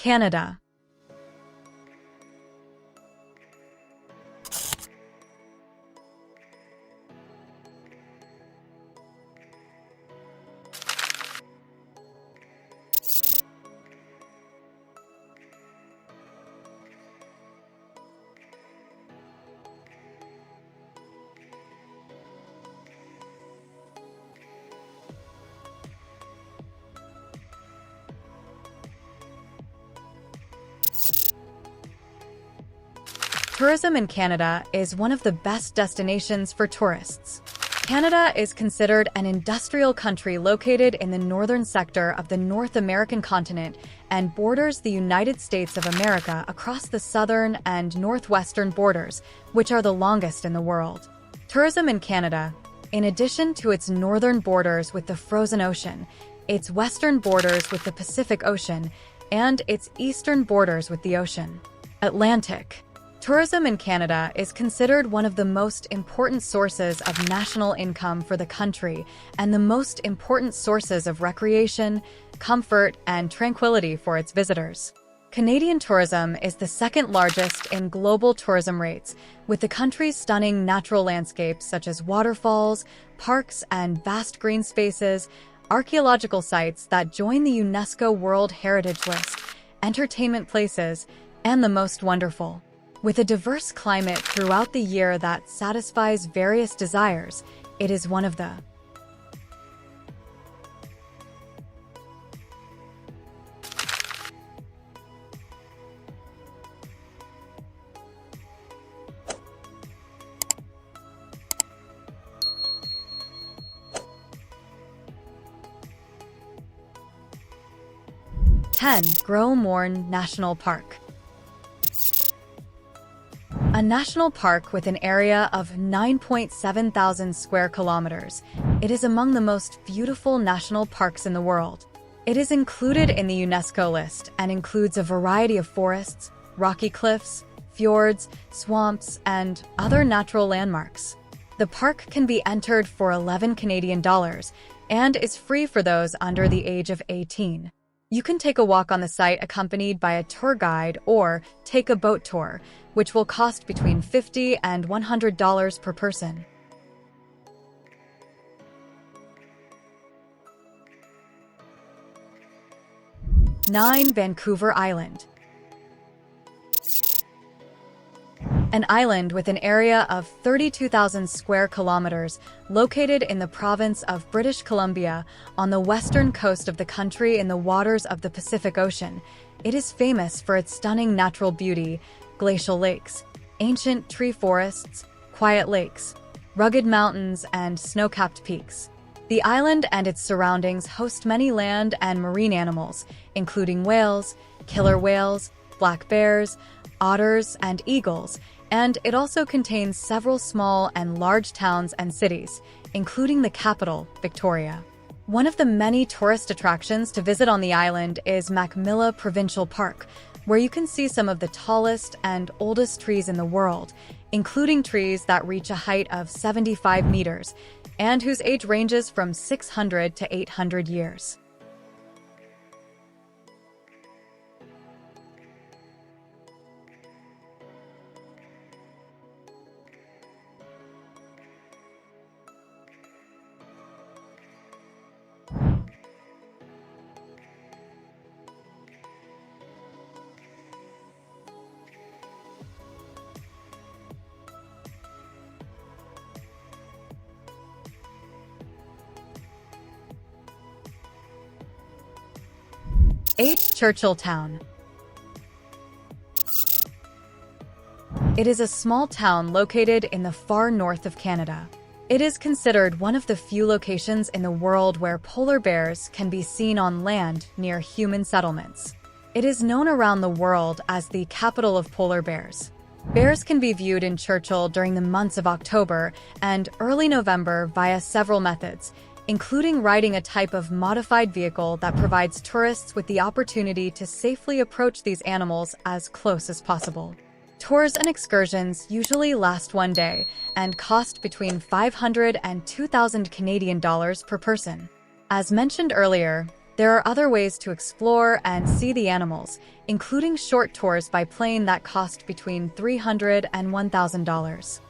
Canada. Tourism in Canada is one of the best destinations for tourists. Canada is considered an industrial country located in the northern sector of the North American continent and borders the United States of America across the southern and northwestern borders, which are the longest in the world. Tourism in Canada, in addition to its northern borders with the Frozen Ocean, its western borders with the Pacific Ocean, and its eastern borders with the Ocean Atlantic. Tourism in Canada is considered one of the most important sources of national income for the country and the most important sources of recreation, comfort, and tranquility for its visitors. Canadian tourism is the second largest in global tourism rates, with the country's stunning natural landscapes such as waterfalls, parks, and vast green spaces, archaeological sites that join the UNESCO World Heritage List, entertainment places, and the most wonderful. With a diverse climate throughout the year that satisfies various desires, it is one of the Gros Morne National Park. A national park with an area of 9.7 thousand square kilometers, it is among the most beautiful national parks in the world. It is included in the UNESCO list and includes a variety of forests, rocky cliffs, fjords, swamps, and other natural landmarks. The park can be entered for 11 Canadian dollars and is free for those under the age of 18. You can take a walk on the site accompanied by a tour guide or take a boat tour, which will cost between $50 and $100 per person. 9. Vancouver Island. An island with an area of 32,000 square kilometers, located in the province of British Columbia on the western coast of the country in the waters of the Pacific Ocean. It is famous for its stunning natural beauty, glacial lakes, ancient tree forests, quiet lakes, rugged mountains, and snow-capped peaks. The island and its surroundings host many land and marine animals, including whales, killer whales, black bears, otters, and eagles, and it also contains several small and large towns and cities, including the capital, Victoria. One of the many tourist attractions to visit on the island is Macmillan Provincial Park, where you can see some of the tallest and oldest trees in the world, including trees that reach a height of 75 meters and whose age ranges from 600 to 800 years. Churchill Town. It is a small town located in the far north of Canada. It is considered one of the few locations in the world where polar bears can be seen on land near human settlements. It is known around the world as the capital of polar bears. Bears can be viewed in Churchill during the months of October and early November via several methods, including riding a type of modified vehicle that provides tourists with the opportunity to safely approach these animals as close as possible. Tours and excursions usually last one day and cost between $500 and $2,000 Canadian dollars per person. As mentioned earlier, There are other ways to explore and see the animals, including short tours by plane that cost between $300 and $1,000.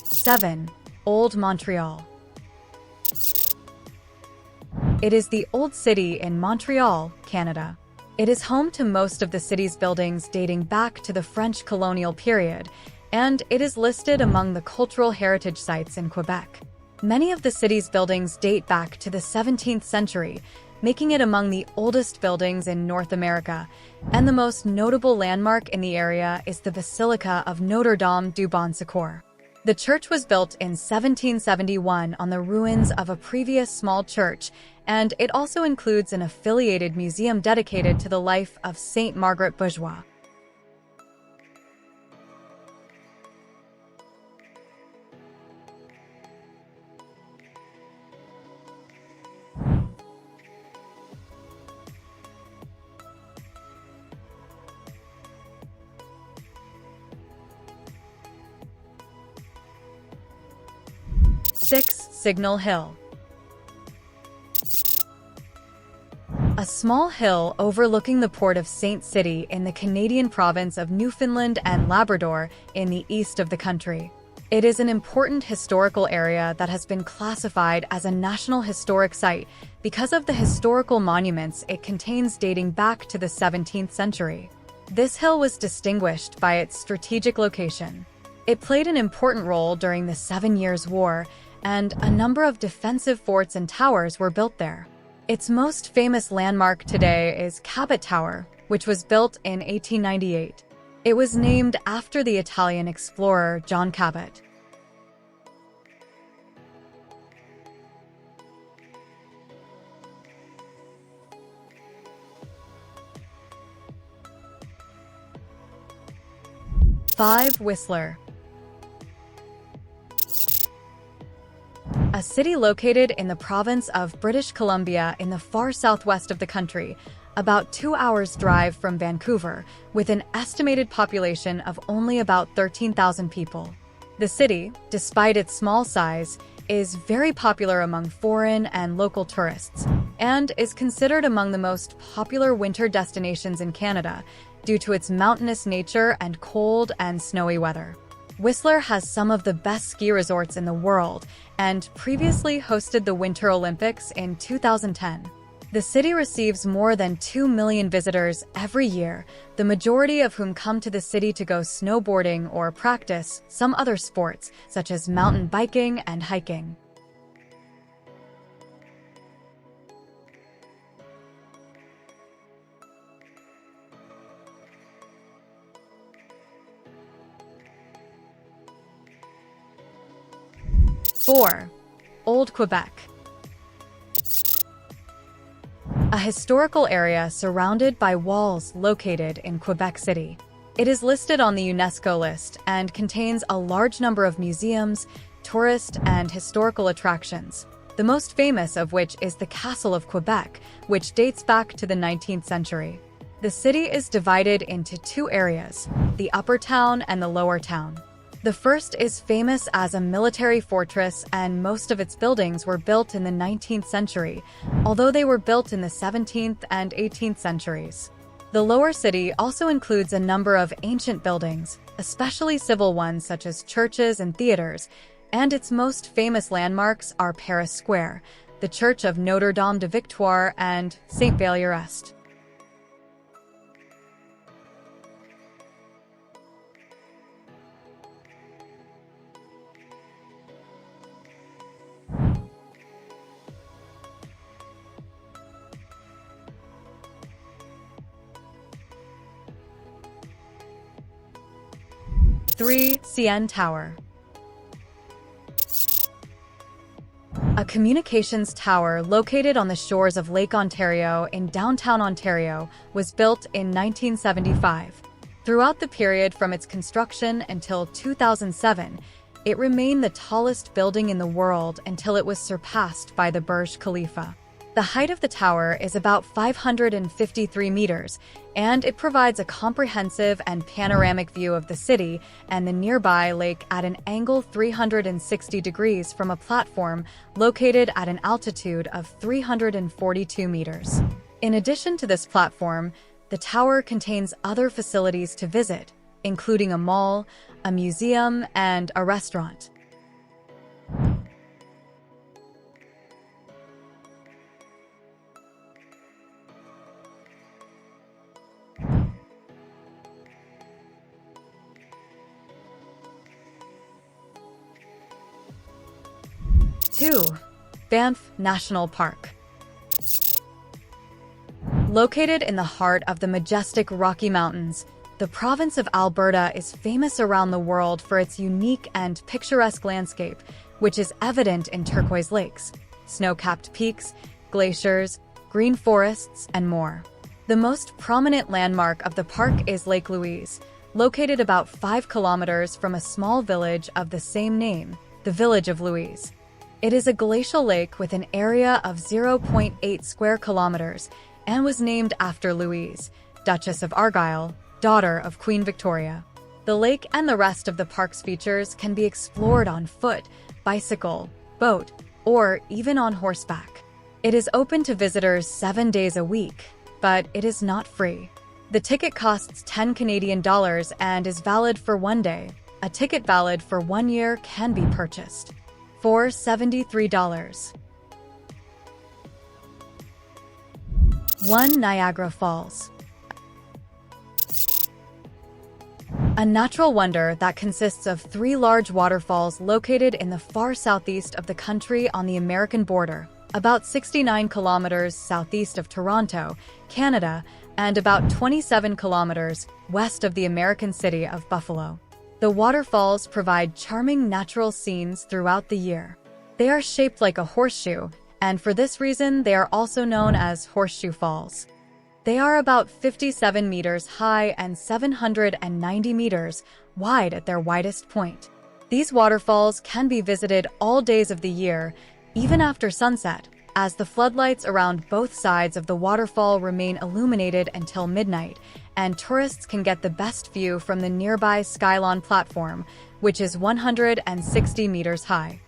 7. Old Montreal. It is the Old City in Montreal, Canada. It is home to most of the city's buildings dating back to the French colonial period, and it is listed among the cultural heritage sites in Quebec. Many of the city's buildings date back to the 17th century, making it among the oldest buildings in North America, and the most notable landmark in the area is the Basilica of Notre Dame du Bon Secours. The church was built in 1771 on the ruins of a previous small church, and it also includes an affiliated museum dedicated to the life of Saint Margaret Bourgeois. Signal Hill. A small hill overlooking the port of Saint City in the Canadian province of Newfoundland and Labrador in the east of the country. It is an important historical area that has been classified as a National Historic Site because of the historical monuments it contains dating back to the 17th century. This hill was distinguished by its strategic location. It played an important role during the 7 Years' War, and a number of defensive forts and towers were built there. Its most famous landmark today is Cabot Tower, which was built in 1898. It was named after the Italian explorer John Cabot. Whistler. A city located in the province of British Columbia in the far southwest of the country, about 2 hours' drive from Vancouver, with an estimated population of only about 13,000 people. The city, despite its small size, is very popular among foreign and local tourists, and is considered among the most popular winter destinations in Canada due to its mountainous nature and cold and snowy weather. Whistler has some of the best ski resorts in the world and previously hosted the Winter Olympics in 2010. The city receives more than 2 million visitors every year, the majority of whom come to the city to go snowboarding or practice some other sports, such as mountain biking and hiking. Old Quebec. A historical area surrounded by walls located in Quebec City. It is listed on the UNESCO list and contains a large number of museums, tourist and historical attractions, the most famous of which is the Castle of Quebec, which dates back to the 19th century. The city is divided into 2 areas, the Upper Town and the Lower Town. The first is famous as a military fortress, and most of its buildings were built in the 19th century, although they were built in the 17th and 18th centuries. The lower city also includes a number of ancient buildings, especially civil ones such as churches and theaters, and its most famous landmarks are Paris Square, the Church of Notre Dame de Victoire, and Saint Valliere-Est. CN Tower. A communications tower located on the shores of Lake Ontario in downtown Ontario was built in 1975. Throughout the period from its construction until 2007, It remained the tallest building in the world until it was surpassed by the Burj Khalifa. The height of the tower is about 553 meters, and it provides a comprehensive and panoramic view of the city and the nearby lake at an angle 360 degrees from a platform located at an altitude of 342 meters. In addition to this platform, the tower contains other facilities to visit, including a mall, a museum, and a restaurant. Two, Banff National Park. Located in the heart of the majestic Rocky Mountains, the province of Alberta is famous around the world for its unique and picturesque landscape, which is evident in turquoise lakes, snow-capped peaks, glaciers, green forests, and more. The most prominent landmark of the park is Lake Louise, located about 5 kilometers from a small village of the same name, the village of Louise. It is a glacial lake with an area of 0.8 square kilometers and was named after Louise, Duchess of Argyll, daughter of Queen Victoria. The lake and the rest of the park's features can be explored on foot, bicycle, boat, or even on horseback. It is open to visitors 7 days a week, but it is not free. The ticket costs $10 and is valid for 1 day. A ticket valid for 1 year can be purchased for $73. 1. Niagara Falls. A natural wonder that consists of 3 large waterfalls located in the far southeast of the country on the American border, about 69 kilometers southeast of Toronto, Canada, and about 27 kilometers west of the American city of Buffalo. The waterfalls provide charming natural scenes throughout the year. They are shaped like a horseshoe, and for this reason they are also known as Horseshoe Falls. They are about 57 meters high and 790 meters wide at their widest point. These waterfalls can be visited all days of the year, even after sunset, as the floodlights around both sides of the waterfall remain illuminated until midnight, and tourists can get the best view from the nearby Skylon platform, which is 160 meters high.